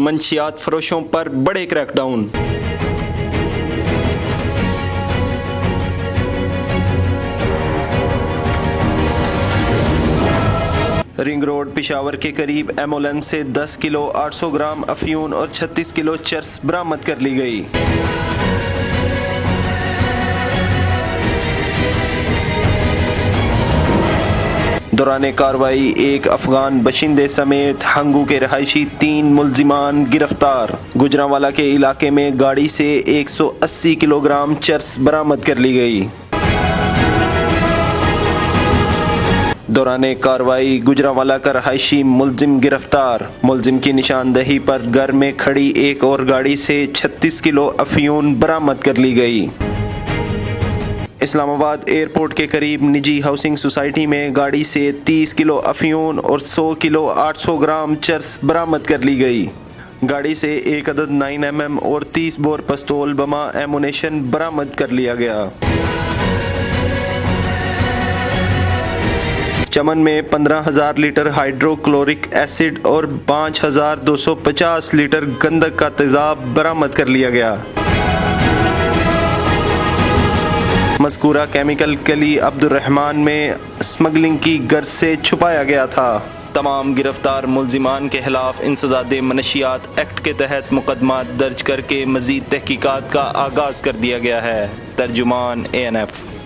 منشیات فروشوں پر بڑے crackdown. Ring road Peshawar کے قریب ایمبولینس سے 10 کلو 800 گرام افیون اور 36 کلو چرس برآمد کر لی گئی۔ دوران کارروائی ایک افغان باشندے سمیت ہنگو کے رہائشی 3 ملزمان گرفتار۔ گوجرانوالہ کے علاقے میں گاڑی سے 180 کلو گرام چرس برآمد کر لی گئی۔ دوران کارروائی گوجرانوالہ کا رہائشی ملزم گرفتار۔ ملزم کی نشاندہی پر گھر میں کھڑی ایک اور گاڑی سے 36 کلو افیون برآمد کر لی گئی۔ اسلام آباد ایئرپورٹ کے قریب نجی ہاؤسنگ سوسائٹی میں گاڑی سے 30 کلو افیون اور 100 کلو 800 گرام چرس برآمد کر لی گئی۔ گاڑی سے ایک عدد 9mm اور 30 بور پستول بما ایمونیشن برآمد کر لیا گیا۔ چمن میں 15,000 لیٹر ہائیڈرو کلورک ایسڈ اور 5,250 لیٹر گندھک کا تیزاب برآمد کر لیا گیا۔ مذکورہ کیمیکل کلی عبد الرحمان میں اسمگلنگ کی غرض سے چھپایا گیا تھا۔ تمام گرفتار ملزمان کے خلاف انسداد منشیات ایکٹ کے تحت مقدمات درج کر کے مزید تحقیقات کا آغاز کر دیا گیا ہے۔ ترجمان ANF۔